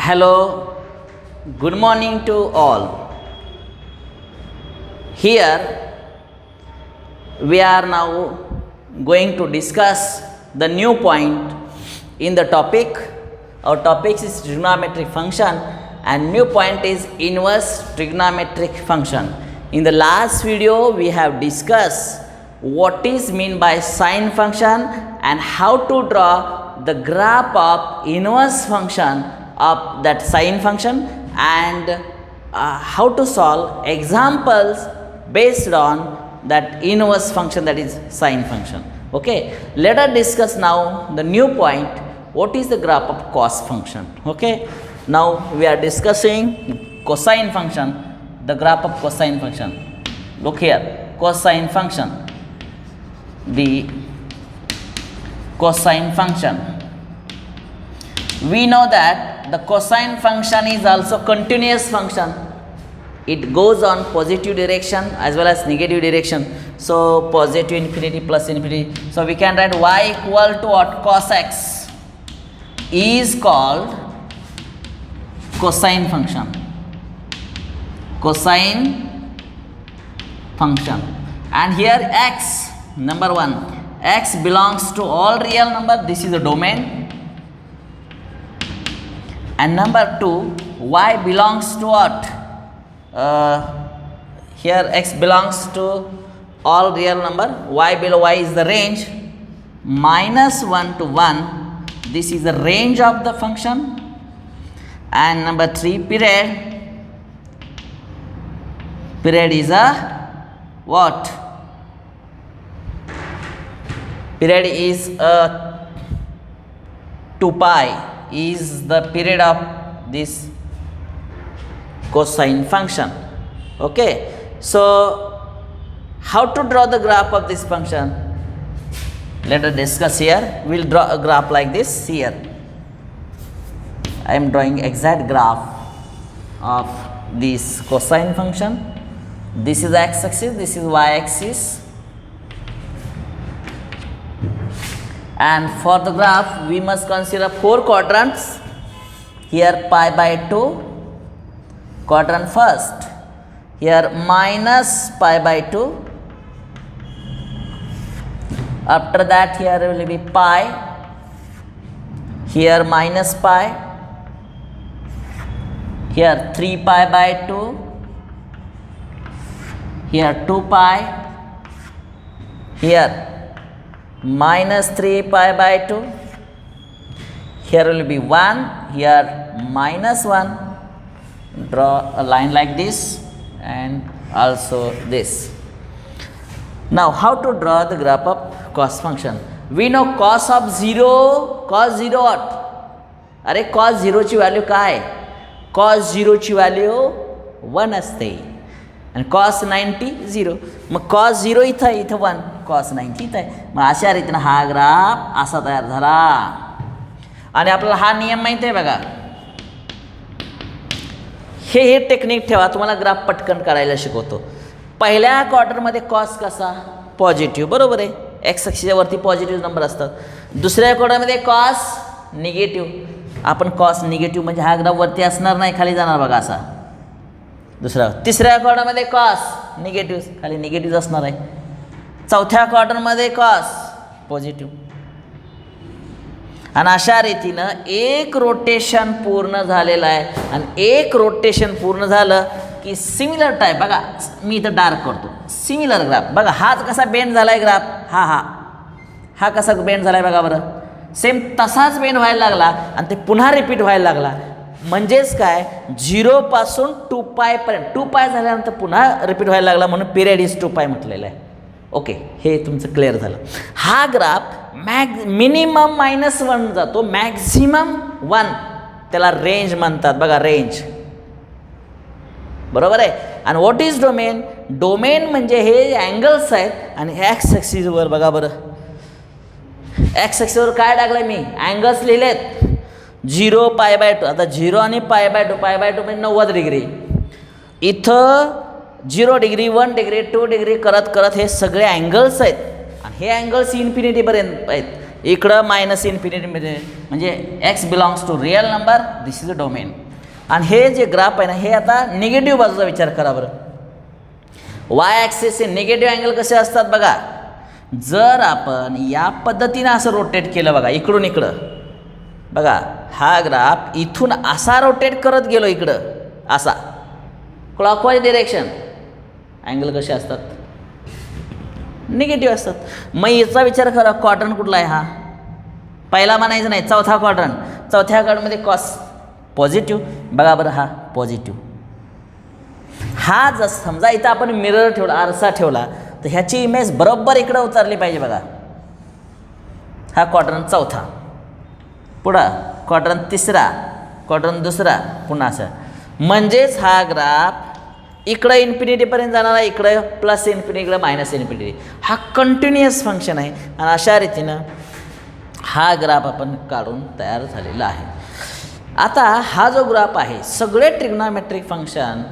Hello, good morning to all. Here we are now going to discuss the new point in the topic. Our topic is trigonometric function and new point is inverse trigonometric function. In the last video we have discussed what is mean by sine function and how to draw the graph of inverse function of that sine function and how to solve examples based on that inverse function, that is sine function. Okay, let us discuss now the new point, what is the graph of cos function. Okay, now we are discussing cosine function, the graph of cosine function. Look here, cosine function, the cosine function. We know that the cosine function is also continuous function. It goes on positive direction as well as negative direction. So positive infinity plus infinity. So we can write y equal to what? Cos x is called cosine function. Cosine function. And here x, number 1, x belongs to all real number. This is the domain. And number 2, y belongs to what? Here x belongs to all real number. Y below y is the range. Minus 1 to 1. This is the range of the function. And number 3, period. Period is a what? Period is a 2 pi is the period of this cosine function. Okay, so how to draw the graph of this function? Let us discuss here. We'll draw a graph like this here. I am drawing exact graph of this cosine function. This is x-axis, this is y-axis. And for the graph we must consider 4 quadrants. Here pi by 2, quadrant first. Here minus pi by 2. After that here will be pi. Here minus pi. Here 3 pi by 2. Here 2 pi. Here minus 3 pi by 2. Here will be 1. Here minus 1. Draw a line like this and also this. Now how to draw the graph of cos function? We know cos of 0, cos 0 what? अरे cos 0 ची value काय? cos 0 ची value 1 असते आणि cos 90 0. मग cos 0 इथं आहे, इथं 1, cos 90 इथं आहे. मग अशा रीतीनं हा ग्राफ असा तयार झाला. आणि आपल्याला हा नियम माहिती आहे बघा. हे टेक्निक ठेवा, तुम्हाला ग्राफ पटकन करायला शिकवतो. पहिल्या क्वार्टरमध्ये कॉस कसा? पॉझिटिव्ह, बरोबर आहे. एक्स अक्षाच्या वरती पॉझिटिव्ह नंबर असतात. दुसऱ्या क्वार्टरमध्ये कॉस निगेटिव्ह. आपण कॉस निगेटिव्ह म्हणजे हा ग्राफ वरती असणार नाही, खाली जाणार बघा असा. दुसरा तिसऱ्या क्वार्टरमध्ये कॉस निगेटिव्ह, खाली निगेटिव्ह असणार आहे. चौथ्या क्वार्टरमध्ये कॉस पॉझिटिव्ह. आणि अशा रीतीनं एक रोटेशन पूर्ण झालेलं आहे. आणि एक रोटेशन पूर्ण झालं की सिमिलर टाईप बघा, मी इथं डार्क करतो. सिमिलर ग्राफ बघा, हाच कसा बेंड झाला आहे ग्राफ, हा कसा बेंड झाला आहे बघा बरं. सेम तसाच बेंड व्हायला लागला आणि ते पुन्हा रिपीट व्हायला लागला. म्हणजेच काय, 0 पासून 2 पायपर्यंत 2 पाय झाल्यानंतर पुन्हा रिपीट व्हायला लागला, म्हणून पिरियड इज 2 पाय म्हटलेलं आहे. ओके, हे तुमचं क्लिअर झालं. हा ग्राफ मिनिमम -1 जातो, मॅक्झिमम 1, त्याला रेंज म्हणतात बघा, रेंज, बरोबर आहे. आणि व्हॉट इज डोमेन? डोमेन म्हणजे हे अँगल्स आहेत. आणि एक्स ॲक्सिसवर बघा बरं, एक्स ॲक्सिसवर काय टाकलं मी? अँगल्स लिहिलेत. 0 pi by 2. आता 0 आणि पाय बाय 2 म्हणजे 90 डिग्री. इथं 0 डिग्री, 1 डिग्री, 2 डिग्री करत करत हे सगळे अँगल्स आहेत. आणि हे अँगल्स इन्फिनिटीपर्यंत आहेत. इकडं मायनस इन्फिनिटीमध्ये म्हणजे x belongs to real number, this is a domain. आणि हे जे ग्राफ आहे ना हे आता निगेटिव्ह बाजूचा विचार करा बरं. वाय ॲक्सिसचे निगेटिव्ह अँगल कसे असतात बघा. जर आपण या पद्धतीनं असं रोटेट केलं बघा इकडून इकडं बघा, हा ग्राफ इथून असा रोटेट करत गेलो इकडं असा क्लॉकवाईज डिरेक्शन, अँगल कसे असतात निगेटिव्ह असतात. मग याचा विचार करा क्वाड्रंट कुठला आहे हा, पहिला म्हणायचं नाही, चौथा क्वाड्रंट. चौथ्या क्वाड्रंटमध्ये कॉस पॉझिटिव्ह बघा बरं, हा पॉझिटिव्ह. हा जर समजा इथं आपण मिरर ठेवला, आरसा ठेवला, तर ह्याची इमेज बरोबर इकडं उतरली पाहिजे बघा. हा क्वाड्रंट चौथा, पुढं क्वाड्रंट तिसरा, क्वाड्रंट दुसरा, पुन्हा असं. म्हणजेच हा ग्राफ इकडं इन्फिनिटीपर्यंत जाणार आहे, इकडं प्लस इन्फिनिटी, इकडं मायनस इन्फिनिटी. हा कंटिन्युअस फंक्शन आहे आणि अशा रीतीनं हा ग्राफ आपण काढून तयार झालेला आहे. आता हा जो ग्राफ आहे, सगळे ट्रिग्नॉमेट्रिक फंक्शन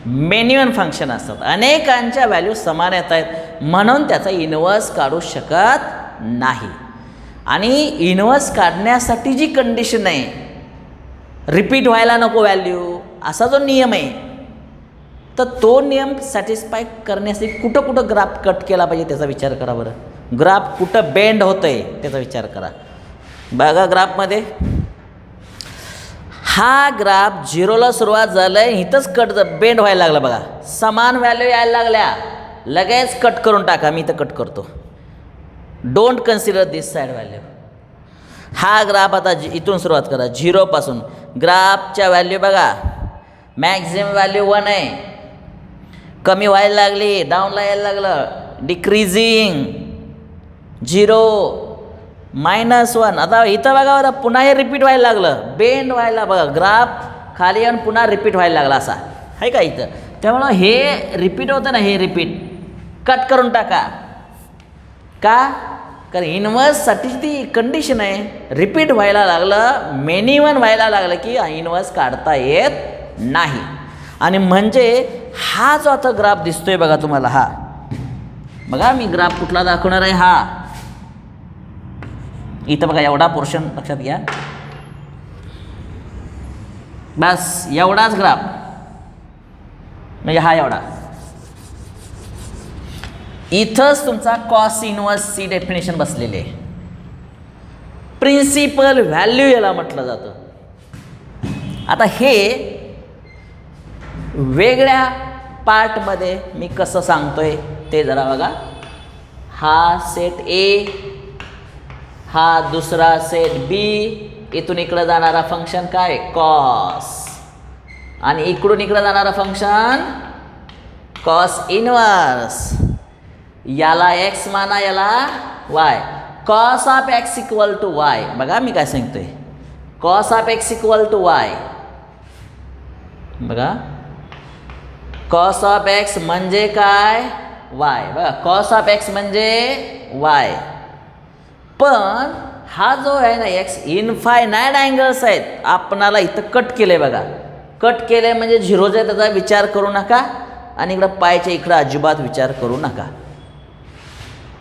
मेन्युअन फंक्शन असतात, अनेकांच्या व्हॅल्यू समान येत आहेत, म्हणून त्याचा इन्व्हर्स काढू शकत नाही. आणि इन्व्हर्स काढण्यासाठी जी कंडिशन आहे, रिपीट व्हायला नको व्हॅल्यू, असा जो नियम आहे, तर तो नियम सॅटिस्फाय करण्यासाठी कुठं कुठं ग्राफ कट केला पाहिजे त्याचा विचार करा बरं. ग्राफ कुठं बेंड होतं आहे त्याचा विचार करा. बघा ग्राफमध्ये हा ग्राफ झिरोला सुरुवात झालं आहे, इथंच कट बेंड व्हायला लागला बघा, समान व्हॅल्यू यायला लागल्या, लगेच कट करून टाका. मी इथं कट करतो, don't consider this side value. हा ग्राफ आता इथून सुरुवात करा झिरोपासून. ग्राफच्या व्हॅल्यू बघा, मॅक्झिमम व्हॅल्यू 1 आहे, कमी व्हायला लागली, डाऊनला यायला लागलं, डिक्रीजिंग, 0, -1. आता इथं बघा बरं, पुन्हा हे रिपीट व्हायला लागलं, बेंड व्हायला बघा, ग्राफ खाली येऊन पुन्हा रिपीट व्हायला लागला असा आहे का इथं. त्यामुळं हे रिपीट होतं ना, हे रिपीट कट करून टाका. का? कारण इन्व्हर्ससाठी ती कंडिशन आहे, रिपीट व्हायला लागलं, मेनी 1 व्हायला लागलं की इन्व्हर्स काढता येत नाही. आणि म्हणजे हा जो आता ग्राफ दिसतोय बघा तुम्हाला, हा बघा मी ग्राफ कुठला दाखवणार आहे, हा इथं बघा, एवढा पोर्शन लक्षात घ्या, बस एवढाच ग्राफ, म्हणजे हा एवढा. इथंच तुमचा कॉस इन्व्हर्स सी डेफिनेशन बसलेले आहे. प्रिन्सिपल व्हॅल्यू याला म्हटलं जातं. आता हे वेगळ्या पार्टमध्ये मी कसं सांगतोय ते जरा बघा. हा सेट ए, हा दुसरा सेट बी, इथून इकडं जाणारा फंक्शन काय कॉस, आणि इकडून इकडं जाणारा फंक्शन कॉस इन्व्हर्स. याला एक्स माना, याला y. Cos of x equal to y. बघा मी काय सांगतोय, cos of x equal to y. बघा कॉस ऑफ एक्स म्हणजे काय, वाय. बघा कॉस ऑफ एक्स म्हणजे वाय. पण हा जो आहे ना एक्स, इनफायनाईट अँगल्स आहेत, आपणाला इथं कट केलं आहे बघा. कट केलं आहे म्हणजे झिरोचा त्याचा विचार करू नका, आणि इकडं पायच्या इकडं अजिबात विचार करू नका.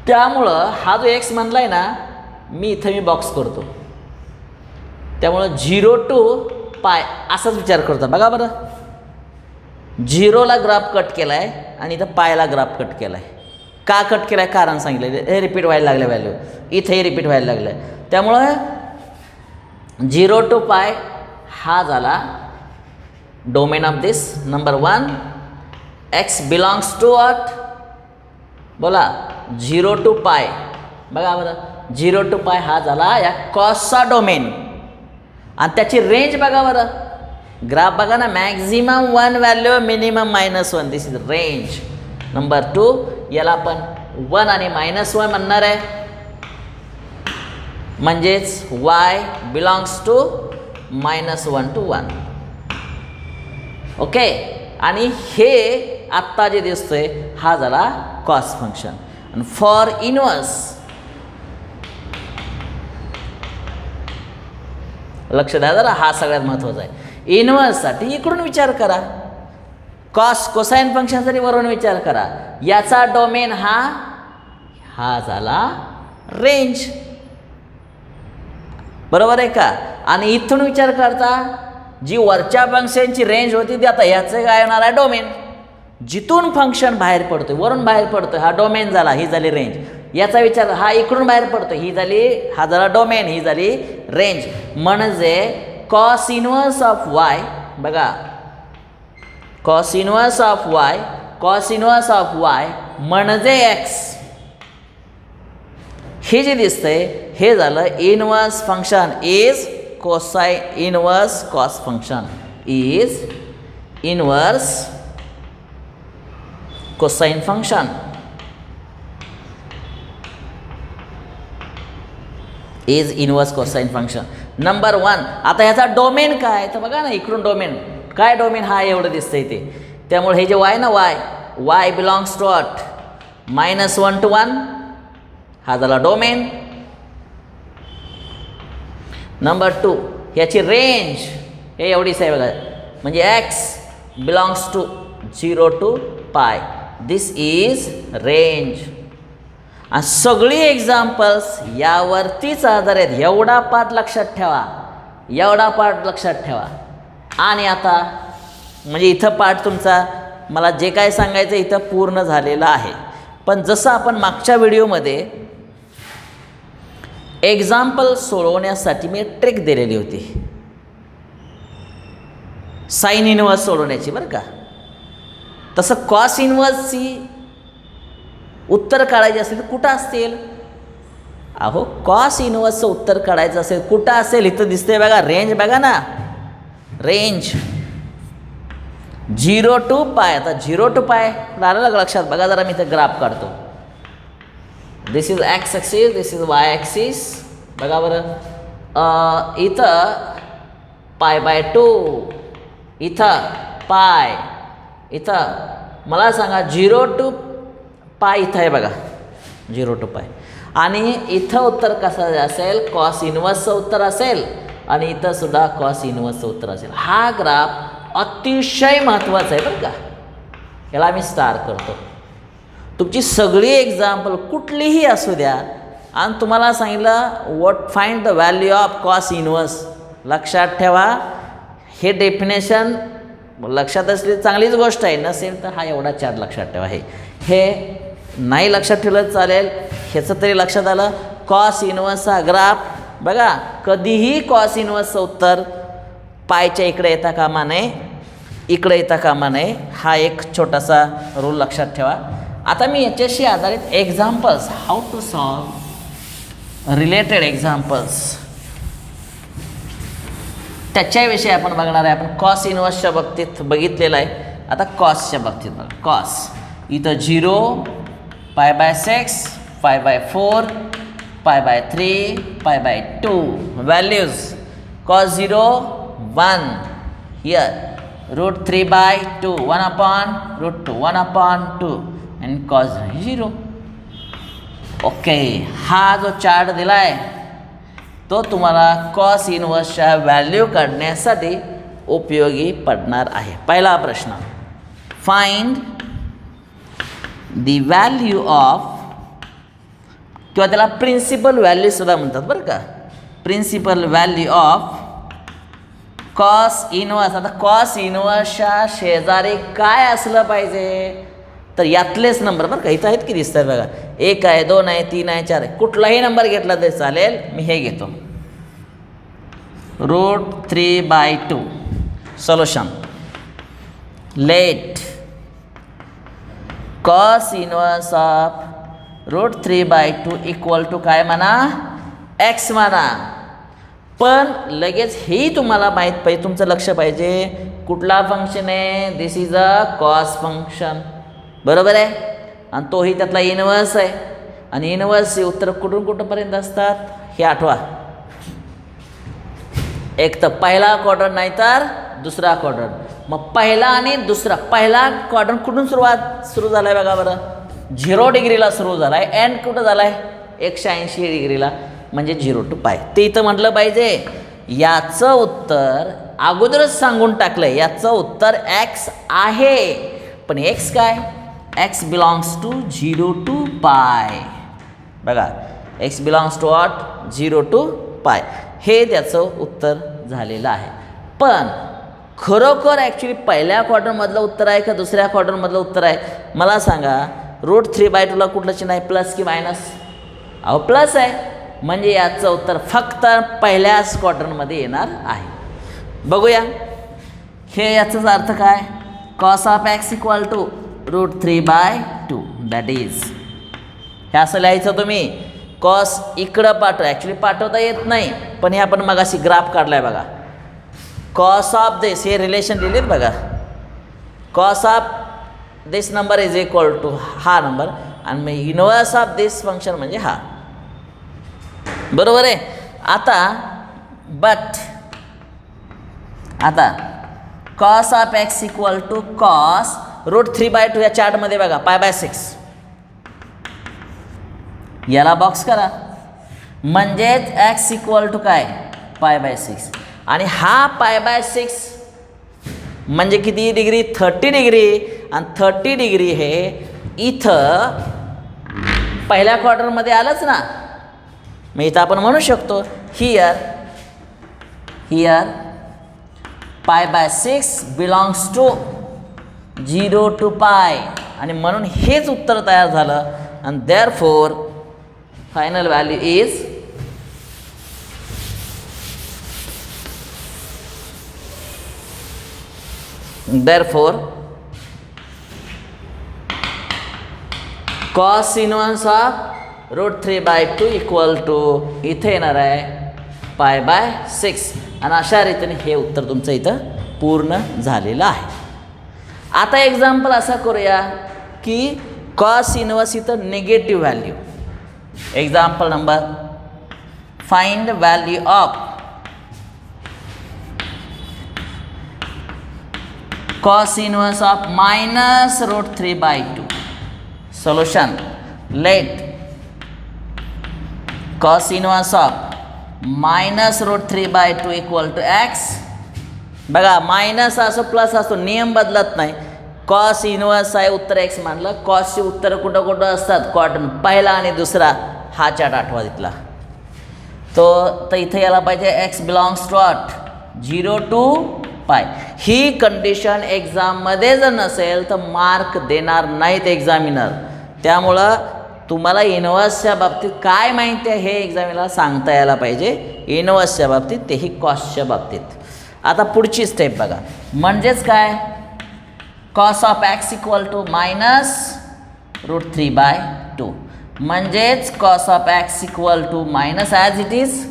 त्यामुळं हा जो एक्स म्हणला आहे ना, मी बॉक्स करतो, त्यामुळं 0 to पाय असाच विचार करतो. बघा बरं, 0ला ग्राफ कट केला आहे आणि इथं पायला ग्राफ कट केला आहे. का कट केला आहे कारण सांगितलं, हे रिपीट व्हायला लागलं व्हॅल्यू, इथंही रिपीट व्हायला लागलं आहे. त्यामुळं 0 to पाय हा झाला domain of this. Number 1, x belongs to what, बोला 0 to पाय. बघा बरं, 0 to पाय हा झाला या कॉसचा डोमेन, आणि त्याची रेंज बघा बरं. ग्राफ बघा ना, maximum 1 value, minimum -1, this is range. Number 2, याला आपण 1 आणि -1 म्हणणार आहे, म्हणजेच y belongs to -1 to 1. Okay. आणि हे आत्ता जे दिसतोय हा झाला कॉस फंक्शन. आणि फॉर इन्व्हर्स, लक्ष द्या जरा, हा सगळ्यात महत्त्वाचा आहे. इन्व्हर्ससाठी इकडून विचार करा, कॉस कोसाइन फंक्शनसाठी वरून विचार करा. याचा डोमेन हा झाला रेंज. बरोबर आहे का? आणि इथून विचार करता जी वरच्या फंक्शनची रेंज होती ती आता ह्याचं काय येणार आहे? डोमेन. जिथून फंक्शन बाहेर पडतोय, वरून बाहेर पडतोय, हा डोमेन झाला, ही झाली रेंज. याचा विचार, हा इकडून बाहेर पडतोय, ही झाली, हा झाला डोमेन, ही झाली रेंज. म्हणजे कॉस इनवर्स ऑफ वाय, बघा cos inverse of Y, cos inverse of Y म्हणजे एक्स. हे जे दिसतंय हे झालं inverse function is cosine inverse cos function is inverse cosine function. Is inverse cosine function. Number 1. आता ह्याचा डोमेन काय तर बघा ना, इकडून डोमेन काय, डोमेन हा एवढं दिसतंय ते. त्यामुळे हे जे वाय ना, वाय बिलॉंग्स टू अट -1 to 1, हा झाला डोमेन. नंबर 2, ह्याची रेंज हे एवढीच आहे बघा, म्हणजे एक्स बिलॉंग्स टू 0 to पाय, दिस इज रेंज. आणि सगळी एक्झाम्पल्स यावरतीच आधारित. एवढा पार्ट लक्षात ठेवा, एवढा पार्ट लक्षात ठेवा. आणि आता म्हणजे इथं पार्ट तुमचा, मला जे काय सांगायचं इथं पूर्ण झालेलं आहे. पण जसं आपण मागच्या व्हिडिओमध्ये एक्झाम्पल सोडवण्यासाठी मी ट्रिक दिलेली होती साइन इनवर्स सोडवण्याची, बरं का. तसं कॉस इनवर्सची उत्तर काढायचे असेल तर कुठं असतील? अहो, कॉस इनवर्सचं उत्तर काढायचं असेल कुठं असेल? इथं दिसतंय बघा, रेंज बघा ना, रेंज 0 to पाय. आता 0 to पाय आलं लक्षात? बघा जरा, मी इथं ग्राफ काढतो. This is x axis, this is y axis. बघा बरं, इथं π/2, इथं पाय, इथं मला सांगा 0 to पाय इथं आहे बघा, 0 to पाय. आणि इथं उत्तर कसं असेल? कॉस इनवर्सचं उत्तर असेल. आणि इथं सुद्धा कॉस इनवर्सचं उत्तर असेल. हा ग्राफ अतिशय महत्त्वाचा आहे बरं का. याला मी स्टार करतो. तुमची सगळी एक्झाम्पल कुठलीही असू द्या आणि तुम्हाला सांगितलं find the value of cos inverse, लक्षात ठेवा. हे डेफिनेशन लक्षात असली चांगलीच गोष्ट आहे, नसेल तर हा एवढा चार्ट लक्षात ठेवा. हे नाही लक्षात ठेवलं चालेल, ह्याचं तरी लक्षात आलं. कॉस इनवर्सचा ग्राफ बघा, कधीही कॉस इनवर्सचं उत्तर पायच्या इकडे येता कामा नये, इकडे येता कामा नये. हा एक छोटासा रूल लक्षात ठेवा. आता मी याच्याशी आधारित examples, how to solve related examples, त्याच्याविषयी आपण बघणार आहे. आपण कॉस इनवर्सच्या बाबतीत बघितलेलं आहे. आता कॉसच्या बाबतीत बघा, कॉस इथं 0, π/6, π/4, π/3, π/2 values. Cos 0 1 here, √3/2 1/√2 1/2 and cos 0. Okay, हा जो चार्ट दिला आहे तो तुम्हाला कॉस इनवर्सच्या व्हॅल्यू काढण्यासाठी उपयोगी पडणार आहे. पहिला प्रश्न, फाइंड दी व्हॅल्यू ऑफ, किंवा त्याला प्रिन्सिपल व्हॅल्यू सुद्धा म्हणतात बरं का, principal value of cos inverse. आता कॉस इनवर्सच्या शेजारी काय असलं पाहिजे? तर यातलेच नंबर बरं का, इथं आहेत की दिसतात बघा, 1 आहे, 2 आहे, 3 आहे, 4 आहे, कुठलाही नंबर घेतला तरी चालेल. मी हे घेतो, √3/2. Solution, let cos inverse of √3/2 equal to काय म्हणा? एक्स म्हणा. पण लगेच हेही तुम्हाला माहीत पाहिजे, तुमचं लक्ष पाहिजे, कुठला फंक्शन आहे? दिस इज अ कॉस फंक्शन, बरोबर आहे. आणि तोही त्यातला इनवर्स आहे. आणि इनवर्सचे उत्तर कुठून कुठंपर्यंत असतात हे आठवा. एक तर पहिला क्वाड्रंट नाही तर दुसरा क्वाड्रंट. मग पहिला आणि दुसरा, पहिला क्वाड्रंट कुठून सुरू झाला आहे बघा बरं, 0 डिग्रीला सुरू झाला आहे. एंड कुठं झाला आहे? 180 डिग्रीला, म्हणजे 0 to पाय. ते इथं म्हटलं पाहिजे. याचं उत्तर अगोदरच सांगून टाकलं आहे, याचं उत्तर एक्स आहे. पण एक्स काय? X belongs to 0 to pi. बघा, x belongs to what? 0 to पाय, हे त्याचं उत्तर झालेलं आहे. पण खरोखर ॲक्च्युली पहिल्या क्वाड्रंटमधलं उत्तर आहे का दुसऱ्या क्वाड्रंटमधलं उत्तर आहे मला सांगा. √3/2ला कुठलं चिन्ह आहे, प्लस की मायनस? अहो प्लस आहे, म्हणजे याचं उत्तर फक्त पहिल्याच क्वाड्रंटमध्ये येणार आहे. बघूया हे याचाच अर्थ काय. cos of x equal to √3/2 that is, हे असं लिहायचं तुम्ही. कॉस इकडं ॲक्च्युली पाठवता येत नाही, पण हे आपण मगाशी ग्राफ काढलाय बघा. कॉस ऑफ दिस, हे रिलेशन दिलेत बघा. Cos of this number is equal to हा नंबर, आणि मग इनवर्स ऑफ दिस फंक्शन म्हणजे हा. बरोबर आहे. आता cos of x equal to cos √3/2 या चार्टमध्ये बघा π/6, याला बॉक्स करा, म्हणजेच x इक्वल टू काय π/6, आणि हा π/6 म्हणजे किती डिग्री, 30 डिग्री, आणि 30 डिग्री हे इथं पहिल्या क्वार्टरमध्ये आलंच ना. मग इथं आपण म्हणू शकतो हियर π/6 बिलॉंग्स टू 0 to π, आणि म्हणून हेच उत्तर तयार झालं. आणि therefore final value is cos inverse of √3/2 equal to इथे येणार आहे π/6, आणि अशा रीतीने हे उत्तर तुमचं इथं पूर्ण झालेलं आहे. आता एक्झाम्पल असा करूया की cos इनवर्स इथं negative value. Example number, find value of cos inverse of -√3/2. Solution, let cos inverse of -√3/2 equal to x. बघा मायनस असो प्लस असो नियम बदलत नाही. कॉस इनवर्स आहे, उत्तर x मानलं. कॉसचे उत्तर कुठं कुठं असतात, क्वाड्रंट पहिला आणि दुसरा, हा चार्ट आठवा तिथला तो. तर इथे यायला पाहिजे x बिलॉंग्स टू 0 to π. ही कंडिशन एक्झाममध्ये जर नसेल तर मार्क देणार नाहीत एक्झामिनर. त्यामुळं तुम्हाला इनवर्सच्या बाबतीत काय माहिती आहे हे एक्झामिनरला सांगता यायला पाहिजे, इनवर्सच्या बाबतीत, तेही कॉसच्या बाबतीत. आता पुढची स्टेप बघा, म्हणजेच काय, cos of x equal to -√3/2, म्हणजेच cos of x equal to minus as it is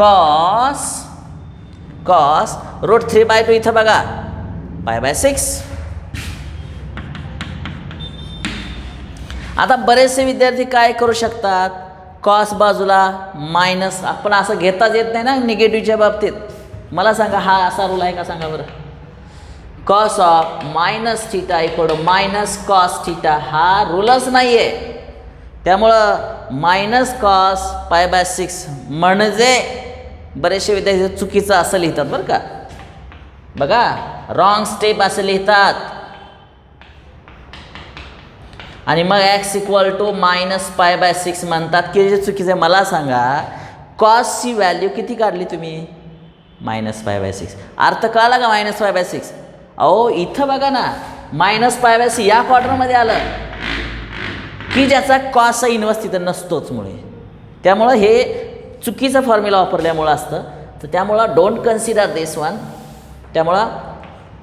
cos √3/2 इथं बघा π/6. आता बरेचसे विद्यार्थी काय करू शकतात, कॉस बाजूला मायनस, आपण असं घेताच येत नाही ना निगेटिव्हच्या बाबतीत. मला सांगा हा असा रूल आहे का सांगा बरं. cos of -θ equal to -cos θ हा रूलच नाही आहे. त्यामुळं -cos π/6 म्हणजे बरेचसे विद्यार्थी चुकीचं असं लिहितात बरं का. बघा रॉंग स्टेप असं लिहितात, आणि मग x इक्वल टू -π/6 म्हणतात की जे चुकीचं आहे. मला सांगा कॉसची व्हॅल्यू किती काढली तुम्ही, -π/6. अर्थ कळाला का -π/6? अहो इथं बघा ना -π/6 या क्वार्टरमध्ये आलं की ज्याचा कॉसचा इन्व्हर्स तिथं नसतोच मुळे. त्यामुळं हे चुकीचं फॉर्म्युला वापरल्यामुळं असतं. तर त्यामुळं डोंट कन्सिडर दिस वन. त्यामुळं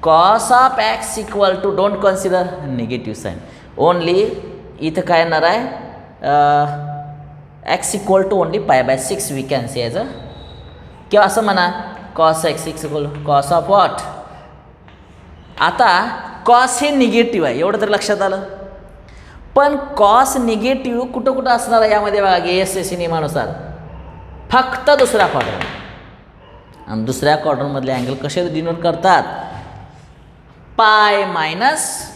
cos of x equal to don't consider negative sign. Only इथं काय येणार आहे, x equal to only π/6 we can see as a, किंवा असं म्हणा cos x इक्वल cos ऑफ वॉट. आता कॉस हे निगेटिव्ह आहे एवढं तर लक्षात आलं. पण कॉस निगेटिव्ह कुठं कुठं असणार आहे यामध्ये बघा, ASAC नियमानुसार फक्त दुसऱ्या क्वाड्रंट. आणि दुसऱ्या क्वाड्रंटमधले अँगल कसे डिनोट करतात, π-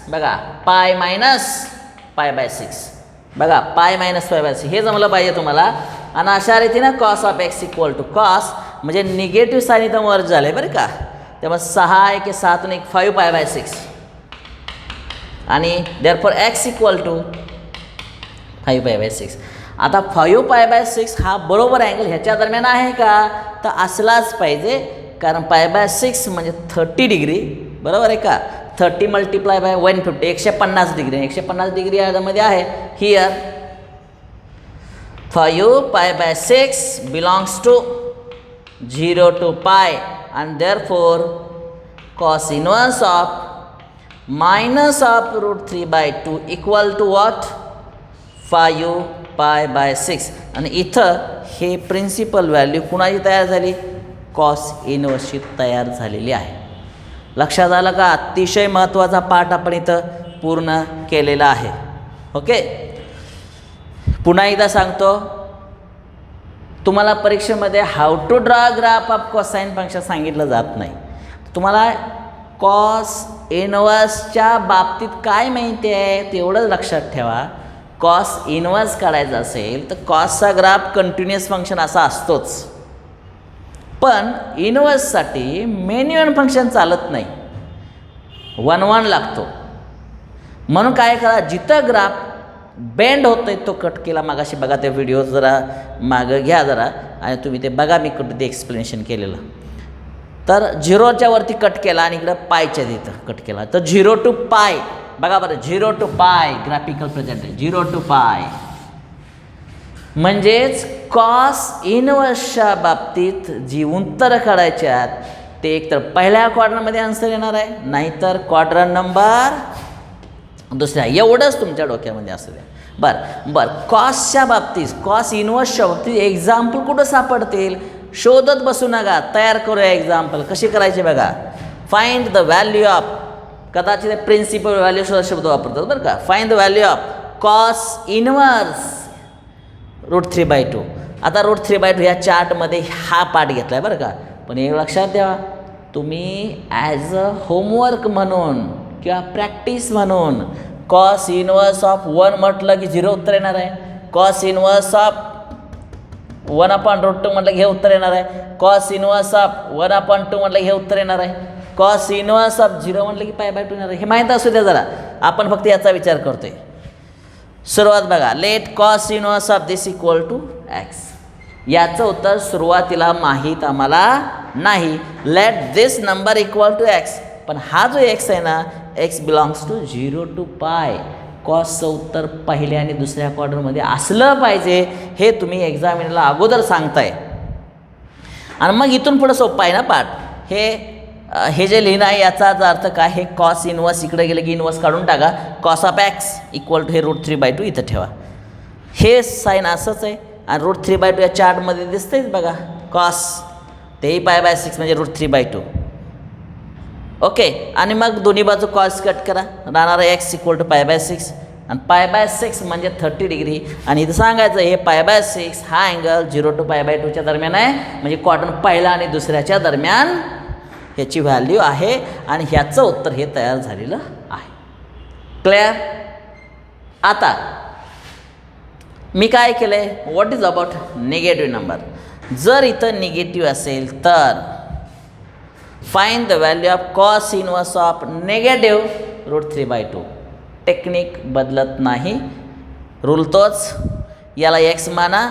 बघा π-π/6 बघा π-π/6 हे जमलं पाहिजे तुम्हाला. आणि अशा रीतीनं cos of x equal to cos म्हणजे निगेटिव्ह साईन इथं वर्ज झालं आहे बरं का. त्यामुळे 6 1 7 1 5 π/6 आणि देअरफॉर x इक्वल टू 5 π/6. आता 5π/6 हा बरोबर अँगल ह्याच्या दरम्यान आहे का, तर असलाच पाहिजे, कारण π/6 म्हणजे 30 डिग्री, बरोबर आहे का. 30 × 150 150 डिग्री, 150 डिग्री यामध्ये आहे. Here 5π/6 belongs to 0 to π and therefore cos inverse of minus of √3/2 equal to what, 5π/6. आणि इथं हे प्रिन्सिपल व्हॅल्यू कुणाची तयार झाली, कॉस इनवर्सची तयार झालेली आहे. लक्षात आलं का. अतिशय महत्त्वाचा पाठ आपण इथं पूर्ण केलेला आहे. ओके, पुन्हा एकदा सांगतो, तुम्हाला परीक्षेमध्ये how to draw graph of cosine function सांगितलं जात नाही. तुम्हाला कॉस इनवर्सच्या बाबतीत काय माहिती आहे तेवढंच लक्षात ठेवा. कॉस इनवर्स काढायचा असेल तर कॉसचा ग्राफ कंटिन्युअस फंक्शन असा असतोच, पण इनवर्ससाठी मेन इव्हन फंक्शन चालत नाही, 1 लागतो. म्हणून काय करा, जिथं ग्राफ बेंड होतो आहे तो कट केला. मागाशी बघा ते व्हिडिओ जरा मागं घ्या जरा आणि तुम्ही ते बघा, मी कुठे ते एक्सप्लेनेशन केलेलं. तर 0च्या वरती कट केला आणि इकडं पायच्या तिथं कट केला, तर 0 to π बघा बरं, 0 to π ग्राफिकल प्रेझेंटेशन 0 to π म्हणजेच कॉस इनवर्सच्या बाबतीत जी उत्तरं काढायची आहेत ते एकतर पहिल्या क्वाड्रंटमध्ये आन्सर येणार आहे, नाहीतर क्वाड्रंट नंबर दुसऱ्या. एवढंच तुमच्या डोक्यामध्ये असू द्या. बरं, कॉसच्या बाबतीत, कॉस इनवर्सच्या बाबतीत एक्झाम्पल कुठं सापडतील शोधत बसू नका. तयार करूया एक्झाम्पल. कशी करायची बघा. फाइंड द व्हॅल्यू ऑफ, कदाचित प्रिन्सिपल व्हॅल्यू शब्द वापरतात बरं का. Find the value of cos inverse √3/2. आता √3/2 ह्या चार्टमध्ये हा पार्ट घेतला आहे बरं का. पण एक लक्षात ठेवा, तुम्ही ॲज अ होमवर्क म्हणून किंवा प्रॅक्टिस म्हणून कॉस इनवर्स ऑफ 1 म्हटलं की 0 उत्तर येणार आहे. कॉस इनवर्स ऑफ 1/√2 म्हटलं की हे उत्तर येणार आहे. कॉस इनवर्स ऑफ 1/2 म्हटलं की हे उत्तर येणार आहे. कॉस इनवर्स ऑफ 0 म्हटलं की π/2 येणार आहे. हे माहीत असू द्या जरा, आपण फक्त याचा विचार करतोय. सुरुवात बघा, let cos inverse of this equal to x. याचं उत्तर सुरुवातीला माहीत आम्हाला नाही. Let this number equal to x. पण हा जो x आहे ना, x बिलॉंग्स टू 0 to π. कॉसचं उत्तर पहिल्या आणि दुसऱ्या क्वाड्रंटमध्ये असलं पाहिजे, हे तुम्ही एक्झामिनरला अगोदर सांगताय. आणि मग इथून पुढं सोपं आहे ना पाठ. हे जे लिहिणं आहे याचाच अर्थ काय, हे कॉस इनवर्स इकडे गेलं की इनवर्स काढून टाका. Cos of x equal to हे √3/2 इथं ठेवा. हे साईन असंच आहे आणि √3/2 या चार्टमध्ये दिसतंयच बघा. कॉस तेही π/6 म्हणजे √3/2. ओके, आणि मग दोन्ही बाजू कॉस कट करा. राहणार x इक्वल टू π/6 आणि π/6 म्हणजे 30 डिग्री. आणि इथं सांगायचं हे π/6 हा अँगल 0 to π/2च्या दरम्यान आहे, म्हणजे क्वाड्रंट पहिला आणि दुसऱ्याच्या दरम्यान ह्याची व्हॅल्यू आहे. आणि ह्याचं उत्तर हे तयार झालेलं आहे. क्लिअर. आता मी काय केलं आहे, what is about negative number. जर इथं निगेटिव्ह असेल तर find the value of cos inverse of negative √3/2. Technique बदलत नाही, रूल तोच. याला x माना,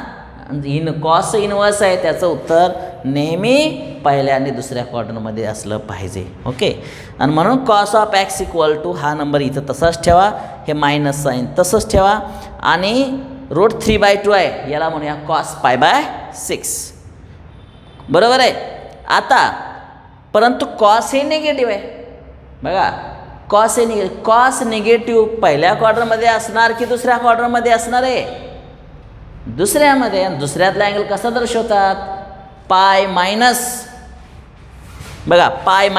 कॉस इनवर्स आहे त्याचं उत्तर नेहमी पहिल्या आणि दुसऱ्या क्वाड्रंटमध्ये असलं पाहिजे. ओके, आणि म्हणून cos of x equal to हा नंबर इथं तसाच ठेवा, हे मायनस साईन तसंच ठेवा. आणि √3/2 आहे, याला म्हणूया कॉस π/6. बरोबर आहे. आता परंतु कॉस हे निगेटिव्ह आहे बघा. कॉस हे निगेटिव्ह. कॉस निगेटिव्ह पहिल्या क्वाड्रंटमध्ये असणार की दुसऱ्या क्वाड्रंटमध्ये असणार आहे, दुसऱ्यामध्ये. आणि दुसऱ्यातला अँगल कसा दर्शवतात, π- बघा π-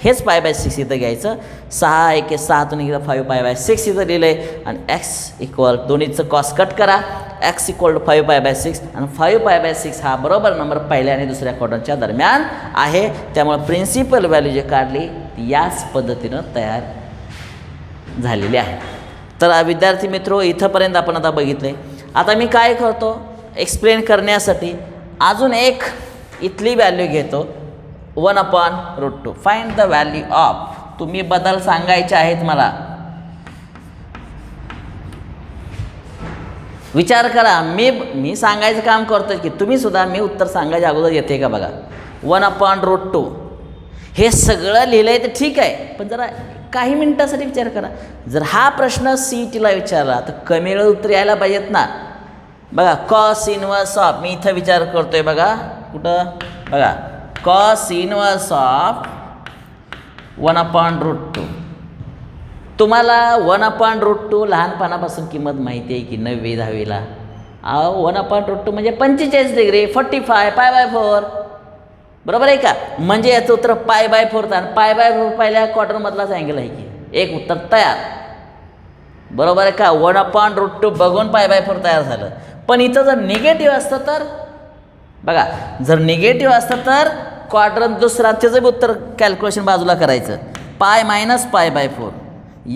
हेच π/6 इथं घ्यायचं. 6 1 6 इथं 5π/6 इथं लिहिलं आहे. आणि x इक्वल दोन्हीचं कॉस कट करा. x इक्वल टू 5π/6 आणि 5π/6 हा बरोबर नंबर पहिल्या आणि दुसऱ्या क्वाड्रंटच्या दरम्यान आहे. त्यामुळे प्रिन्सिपल व्हॅल्यू जे काढली ती याच पद्धतीनं तयार झालेली आहे. तर विद्यार्थी मित्रो, इथंपर्यंत आपण आता बघितले. आता मी काय करतो, एक्सप्लेन करण्यासाठी अजून एक इथली व्हॅल्यू घेतो, 1/√2. Find the value of. तुम्ही बदल सांगायचे आहेत मला. विचार करा. मी सांगायचं काम करतो की तुम्ही सुद्धा मी उत्तर सांगायच्या अगोदर येते का बघा. 1/√2 हे सगळं लिहिलं आहे तर ठीक आहे, पण जरा काही मिनटासाठी विचार करा. जर हा प्रश्न CETला विचारला तर कमी वेळेत उत्तर यायला पाहिजेत ना. बघा कॉस इनवर्स ऑफ, मी इथं विचार करतोय बघा कुठं, बघा कॉस इनवर्स ऑफ 1/√2. तुम्हाला 1/√2 लहानपणापासून किंमत माहिती आहे की 9वी 10वीला. 1/√2 म्हणजे 45 डिग्री, 45 π/4, बरोबर आहे का. म्हणजे याचं उत्तर π/4. आणि π/4 पहिल्या क्वार्टरमधलाच अँगल आहे की एक उत्तर तयार, बरोबर आहे का. 1/√2 बघून π/4 तयार झालं. पण इथं जर निगेटिव्ह असतं तर बघा, जर निगेटिव्ह असतं तर क्वाड्रंट दुसरा त्याचं बी उत्तर कॅल्क्युलेशन बाजूला करायचं. π - π/4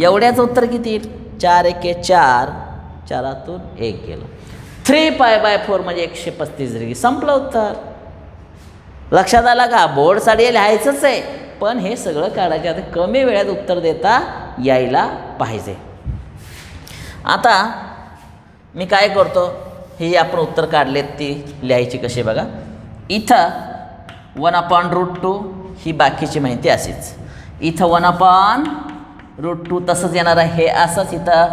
एवढ्याचं उत्तर किती येईल. 4 × 1 = 4, 4तून 1 गेलं. 3 π/4 म्हणजे 135 डिग्री. संपलं उत्तर. लक्षात आला का. बोर्डसाठी लिहायचंच आहे, पण हे सगळं काढायचं आता कमी वेळात उत्तर देता यायला पाहिजे. आता मी काय करतो, हे आपण उत्तर काढलेत ती लिहायची कशी बघा. इथं 1/√2 ही बाकीची माहिती अशीच. इथं 1/√2 तसंच येणार आहे. हे असंच इथं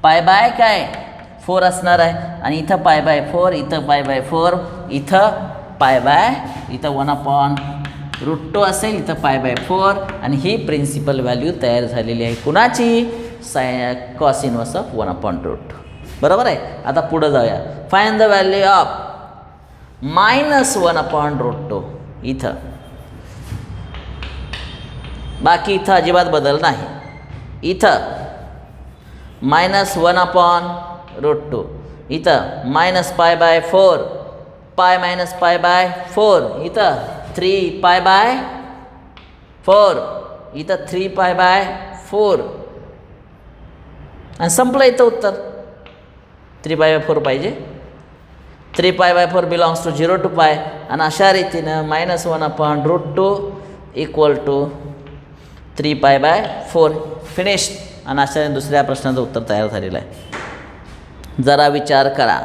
π/4 असणार आहे. आणि इथं π/4, इथं π/4, इथं इथं 1/√2 असेल, इथं π/4. आणि ही प्रिन्सिपल व्हॅल्यू तयार झालेली आहे कुणाची, कॉस इनवर्स ऑफ 1/√2. बरोबर आहे. आता पुढं जाऊया. Find the value of -1/√2. इथं बाकी इथं अजिबात बदल नाही. इथं -1/√2, इथं -π/4, π - π/4, इथं 3 π/4, इथं 3 π/4. आणि संपलं इथं उत्तर. 3/4 पाहिजे. 3 π/4 बिलॉंग्स टू 0 to π. आणि अशा रीतीनं -1/√2 = 3 π/4 फिनिश्ड. आणि अशा दुसऱ्या प्रश्नाचं उत्तर तयार झालेलं आहे. जरा विचार करा.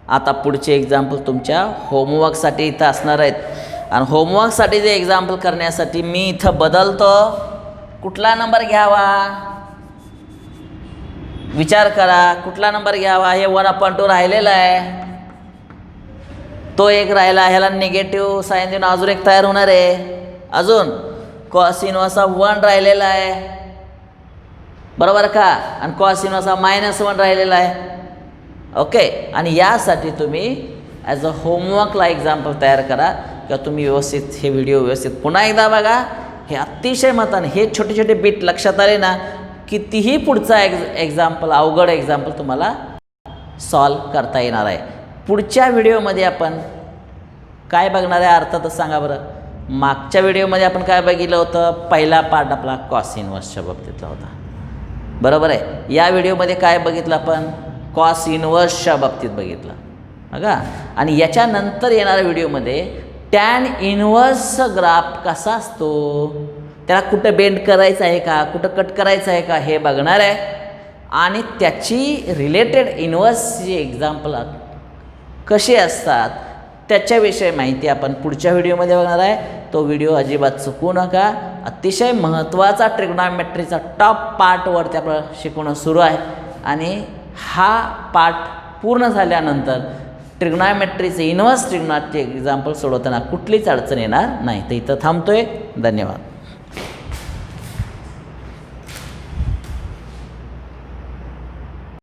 आता पुढचे एक्झाम्पल तुमच्या होमवर्कसाठी इथं असणार आहेत. आणि होमवर्कसाठी जे एक्झाम्पल करण्यासाठी मी इथं बदलतो. कुठला नंबर घ्यावा विचार करा. कुठला नंबर घ्यावा. हे 1/2 राहिलेलं आहे, तो एक राहिला. ह्याला निगेटिव्ह साईन देऊन अजून एक तयार होणार आहे. अजून कॉस इनवर्स ऑफ 1 राहिलेला आहे, बरोबर का. आणि कॉस इनवर्स ऑफ -1 राहिलेला आहे. ओके. आणि यासाठी तुम्ही ॲज अ होमवर्कला एक्झाम्पल तयार करा किंवा तुम्ही व्यवस्थित हे व्हिडिओ व्यवस्थित पुन्हा एकदा बघा. हे अतिशय महत्त्वाने, हे छोटे छोटे बीट लक्षात आले ना, कितीही पुढचा एक्झाम्पल, अवघड एक्झाम्पल तुम्हाला सॉल्व करता येणार आहे. पुढच्या व्हिडिओमध्ये आपण काय बघणार आहे अर्थातच सांगा बरं. मागच्या व्हिडिओमध्ये आपण काय बघितलं होतं, पहिला पार्ट आपला कॉस इनवर्सच्या बाबतीतला होता, बरोबर आहे. या व्हिडिओमध्ये काय बघितलं आपण, कॉस इनवर्सच्या बाबतीत बघितलं बघा. आणि याच्यानंतर येणाऱ्या व्हिडिओमध्ये टॅन इनवर्स ग्राफ कसा असतो, त्याला कुठं बेंड करायचं आहे का, कुठं कट करायचं आहे का, हे बघणार आहे. आणि त्याची रिलेटेड इनवर्सची एक्झाम्पल कसे असतात त्याच्याविषयी माहिती आपण पुढच्या व्हिडिओमध्ये बघणार आहे. तो व्हिडिओ अजिबात चुकवू नका. अतिशय महत्त्वाचा ट्रिग्नॉमेट्रीचा टॉप पार्टवरती आपलं शिकवणं सुरू आहे. आणि हा पार्ट पूर्ण झाल्यानंतर ट्रिग्नॉमेट्रीचे इनवर्स ट्रिग्नॉमेट्री एक्झाम्पल सोडवताना कुठलीच अडचण येणार नाही. तर इथं थांबतोय. धन्यवाद.